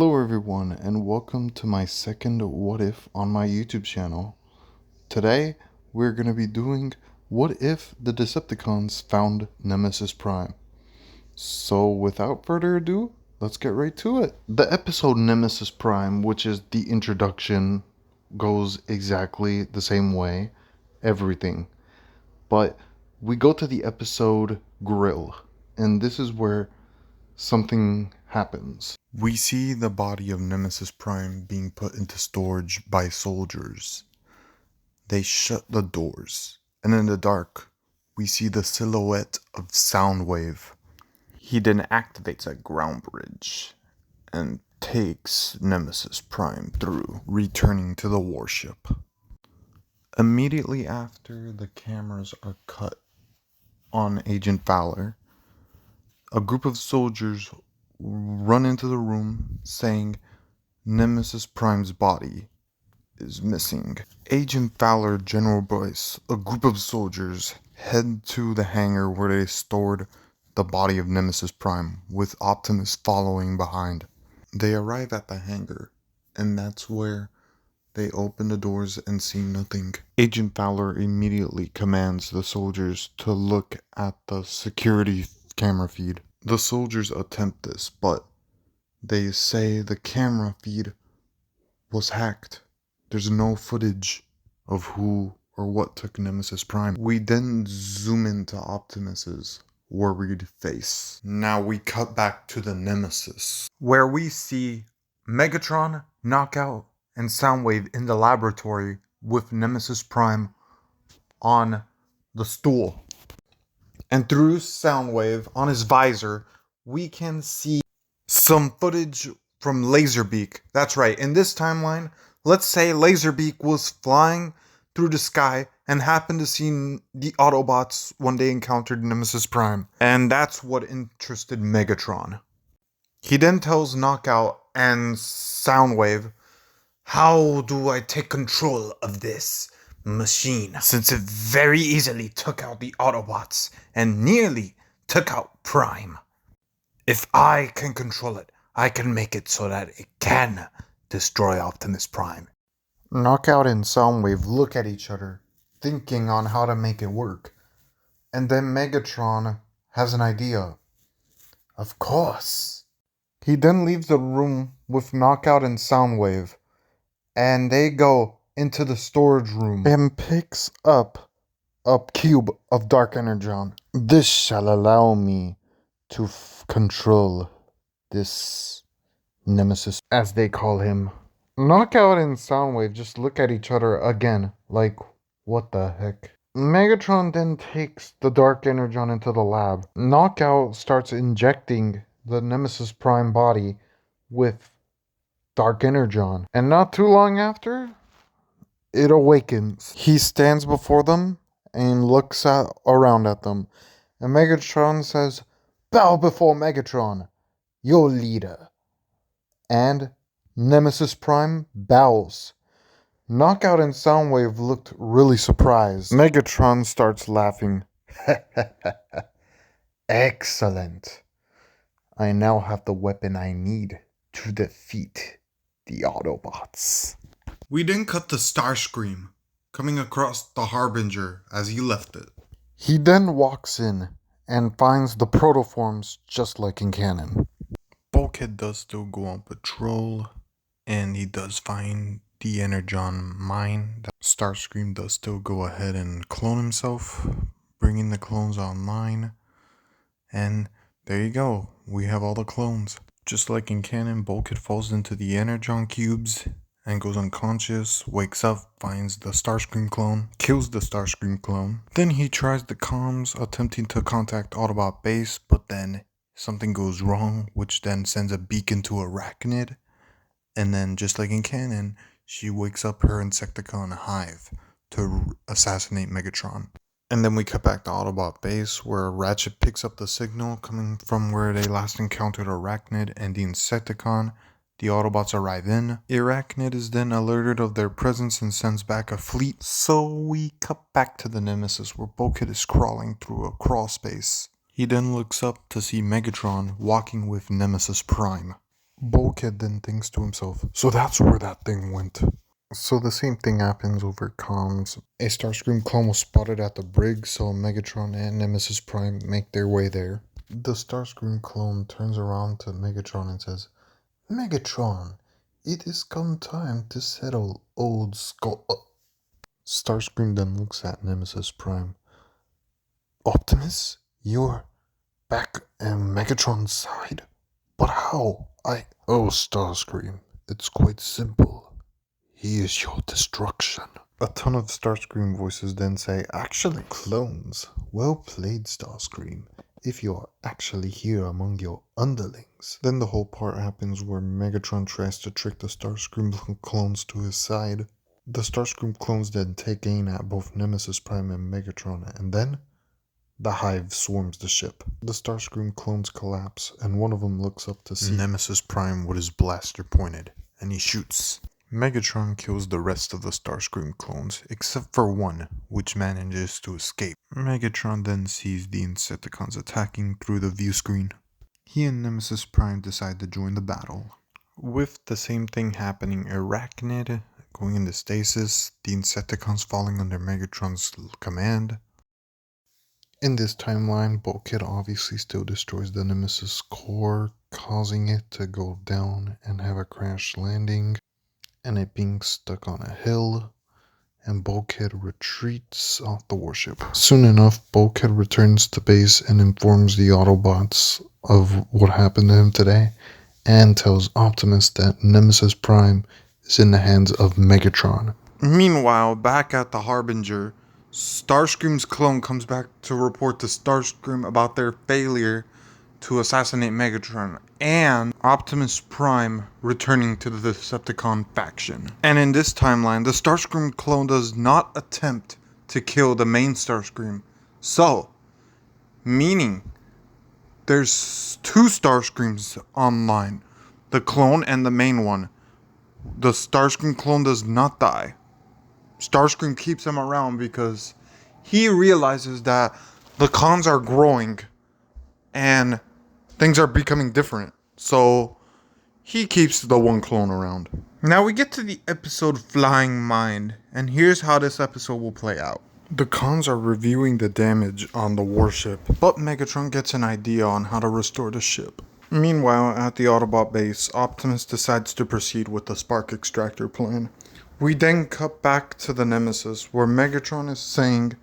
Hello everyone and welcome to my second What If on my YouTube channel. Today we're going to be doing What If the Decepticons found Nemesis Prime. So without further ado, let's get right to it. The episode Nemesis Prime, which is the introduction, goes exactly the same way, everything. But we go to the episode Grill, and this is where something happens. We see the body of Nemesis Prime being put into storage by soldiers. They shut the doors, and in the dark, we see the silhouette of Soundwave. He then activates a ground bridge and takes Nemesis Prime through, returning to the warship. Immediately after the cameras are cut on Agent Fowler, a group of soldiers run into the room saying Nemesis Prime's body is missing. Agent Fowler, General Boyce, a group of soldiers head to the hangar where they stored the body of Nemesis Prime, with Optimus following behind. They arrive at the hangar, and that's where they open the doors and see nothing. Agent Fowler immediately commands the soldiers to look at the security camera feed. The soldiers attempt this, but they say the camera feed was hacked. There's no footage of who or what took Nemesis Prime. We then zoom into Optimus's worried face. Now we cut back to the Nemesis, where we see Megatron, Knockout, and Soundwave in the laboratory with Nemesis Prime on the stool. And through Soundwave on his visor, we can see some footage from Laserbeak. That's right, in this timeline, let's say Laserbeak was flying through the sky and happened to see the Autobots when they encountered Nemesis Prime. And that's what interested Megatron. He then tells Knockout and Soundwave, "How do I take control of this machine, since it very easily took out the Autobots and nearly took out Prime? If I can control it, I can make it so that it can destroy Optimus Prime." Knockout and Soundwave look at each other, thinking on how to make it work. And then Megatron has an idea. Of course. He then leaves the room with Knockout and Soundwave, and they go into the storage room and picks up a cube of Dark Energon. "This shall allow me to control this Nemesis," as they call him. Knockout and Soundwave just look at each other again, like, what the heck? Megatron then takes the Dark Energon into the lab. Knockout starts injecting the Nemesis Prime body with Dark Energon. And not too long after, it awakens. He stands before them and looks around at them. And Megatron says, "Bow before Megatron, your leader." And Nemesis Prime bows. Knockout and Soundwave looked really surprised. Megatron starts laughing. "Excellent. I now have the weapon I need to defeat the Autobots." We then cut to Starscream coming across the Harbinger as he left it. He then walks in and finds the protoforms just like in canon. Bulkhead does still go on patrol, and he does find the Energon mine. Starscream does still go ahead and clone himself, bringing the clones online. And there you go, we have all the clones. Just like in canon, Bulkhead falls into the Energon cubes and goes unconscious, wakes up, finds the Starscream clone, kills the Starscream clone. Then he tries the comms, attempting to contact Autobot base, but then something goes wrong, which then sends a beacon to Arachnid. And then, just like in canon, she wakes up her Insecticon hive to assassinate Megatron. And then we cut back to Autobot base, where Ratchet picks up the signal coming from where they last encountered Arachnid and the Insecticon. The Autobots arrive in. Arachnid is then alerted of their presence and sends back a fleet. So we cut back to the Nemesis, where Bulkhead is crawling through a crawl space. He then looks up to see Megatron walking with Nemesis Prime. Bulkhead then thinks to himself, so that's where that thing went. So the same thing happens over comms. A Starscream clone was spotted at the brig, so Megatron and Nemesis Prime make their way there. The Starscream clone turns around to Megatron and says, Megatron, it has come time to settle old skull. Starscream then looks at Nemesis Prime. Optimus, you're back on Megatron's side? But how? Oh, Starscream, it's quite simple. He is your destruction. A ton of Starscream voices then say, actually clones. Well played, Starscream. If you are actually here among your underlings. Then the whole part happens where Megatron tries to trick the Starscream clones to his side. The Starscream clones then take aim at both Nemesis Prime and Megatron, and then the hive swarms the ship. The Starscream clones collapse, and one of them looks up to see Nemesis Prime with his blaster pointed, and he shoots. Megatron kills the rest of the Starscream clones, except for one, which manages to escape. Megatron then sees the Decepticons attacking through the view screen. He and Nemesis Prime decide to join the battle. With the same thing happening, Arachnid going into stasis, the Decepticons falling under Megatron's command. In this timeline, Bulkhead obviously still destroys the Nemesis core, causing it to go down and have a crash landing, and it being stuck on a hill, and Bulkhead retreats off the warship. Soon enough, Bulkhead returns to base and informs the Autobots of what happened to him today, and tells Optimus that Nemesis Prime is in the hands of Megatron. Meanwhile, back at the Harbinger, Starscream's clone comes back to report to Starscream about their failure to assassinate Megatron, and Optimus Prime returning to the Decepticon faction. And in this timeline, the Starscream clone does not attempt to kill the main Starscream. So, meaning there's two Starscreams online, the clone and the main one. The Starscream clone does not die. Starscream keeps him around because he realizes that the cons are growing and things are becoming different. So he keeps the one clone around. Now we get to the episode Flying Mind, and here's how this episode will play out. The cons are reviewing the damage on the warship, but Megatron gets an idea on how to restore the ship. Meanwhile, at the Autobot base, Optimus decides to proceed with the spark extractor plan. We then cut back to the Nemesis, where Megatron is saying,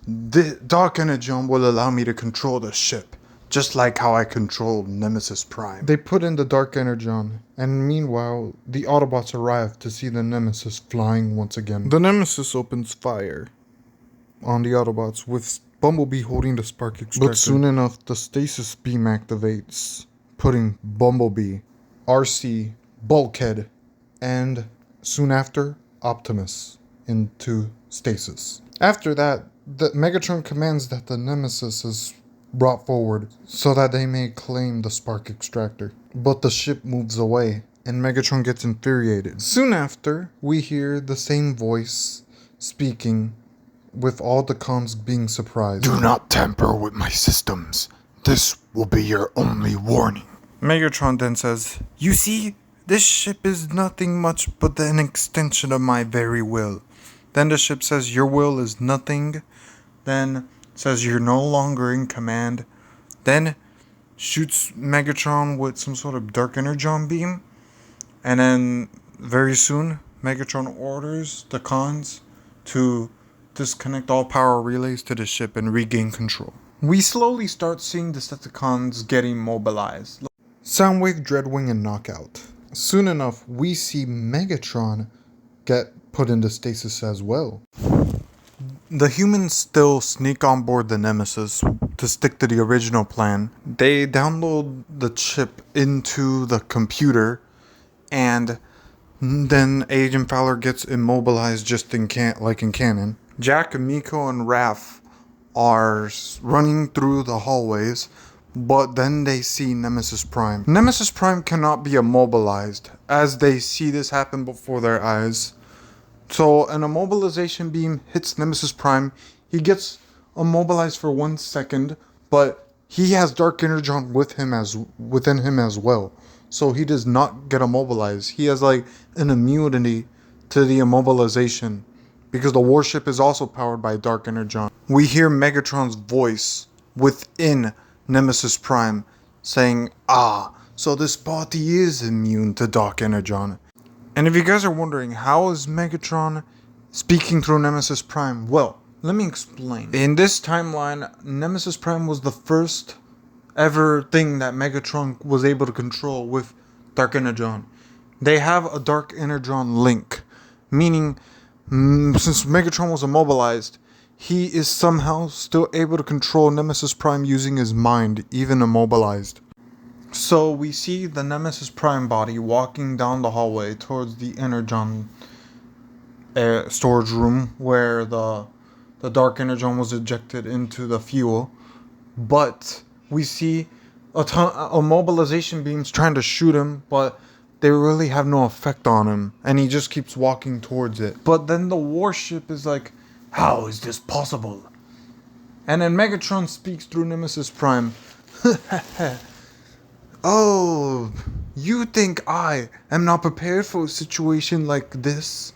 the Dark Energon will allow me to control the ship, just like how I controlled Nemesis Prime. They put in the Dark Energon, and meanwhile, the Autobots arrive to see the Nemesis flying once again. The Nemesis opens fire on the Autobots, with Bumblebee holding the spark extractor. But soon enough, the stasis beam activates, putting Bumblebee, RC, Bulkhead, and soon after, Optimus into stasis. After that, the Megatron commands that the Nemesis is brought forward so that they may claim the spark extractor. But the ship moves away, and Megatron gets infuriated. Soon after, we hear the same voice speaking, with all the cons being surprised. Do not tamper with my systems. This will be your only warning. Megatron then says, you see, this ship is nothing much but an extension of my very will. Then the ship says, your will is nothing. Then says, you're no longer in command. Then shoots Megatron with some sort of Dark Energon beam. And then very soon, Megatron orders the cons to disconnect all power relays to the ship and regain control. We slowly start seeing Decepticons getting mobilized. Soundwave, Dreadwing, and Knockout. Soon enough, we see Megatron get put into stasis as well. The humans still sneak on board the Nemesis to stick to the original plan. They download the chip into the computer, and then Agent Fowler gets immobilized just like in canon. Jack, Miko, and Raph are running through the hallways, but then they see Nemesis Prime. Nemesis Prime cannot be immobilized, as they see this happen before their eyes. So an immobilization beam hits Nemesis Prime. He gets immobilized for 1 second, but he has Dark Energon within him as well. so he does not get immobilized. He has like an immunity to the immobilization because the warship is also powered by Dark Energon. We hear Megatron's voice within Nemesis Prime saying, "Ah, so this body is immune to Dark Energon." And if you guys are wondering, how is Megatron speaking through Nemesis Prime? Well, let me explain. In this timeline, Nemesis Prime was the first ever thing that Megatron was able to control with Dark Energon. They have a Dark Energon link, meaning since Megatron was immobilized, he is somehow still able to control Nemesis Prime using his mind, even immobilized. So we see the Nemesis Prime body walking down the hallway towards the Energon storage room where the Dark Energon was ejected into the fuel. But we see a mobilization beams trying to shoot him, but they really have no effect on him, and he just keeps walking towards it. But then the warship is like, "How is this possible?" And then Megatron speaks through Nemesis Prime. "Oh, you think I am not prepared for a situation like this?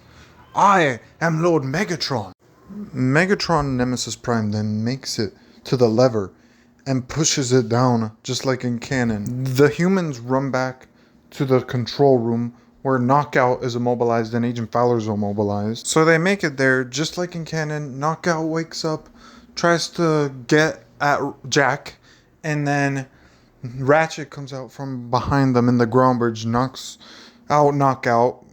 I am Lord Megatron." Megatron Nemesis Prime then makes it to the lever and pushes it down, just like in canon. The humans run back to the control room where Knockout is immobilized and Agent Fowler is immobilized. So they make it there, just like in canon. Knockout wakes up, tries to get at Jack, and then Ratchet comes out from behind them in the ground bridge, knocks out Knockout,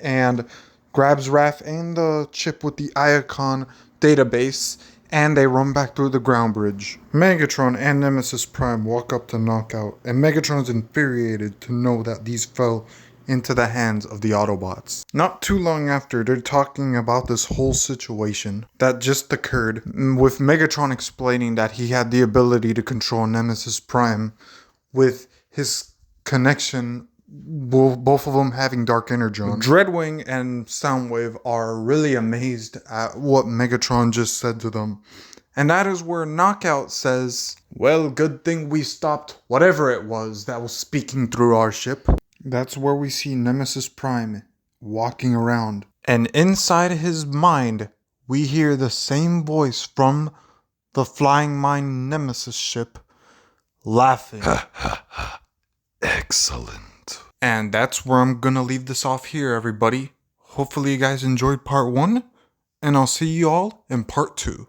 and grabs Raph and the chip with the Iacon database, and they run back through the ground bridge. Megatron and Nemesis Prime walk up to Knockout, and Megatron's infuriated to know that these fell into the hands of the Autobots. Not too long after, they're talking about this whole situation that just occurred, with Megatron explaining that he had the ability to control Nemesis Prime with his connection, both of them having Dark Energon. Dreadwing and Soundwave are really amazed at what Megatron just said to them. And that is where Knockout says, "Well, good thing we stopped whatever it was that was speaking through our ship." That's where we see Nemesis Prime walking around. And inside his mind, we hear the same voice from the Flying Mind Nemesis ship laughing. Excellent. And that's where I'm gonna leave this off here, everybody. Hopefully you guys enjoyed part 1, and I'll see you all in part 2.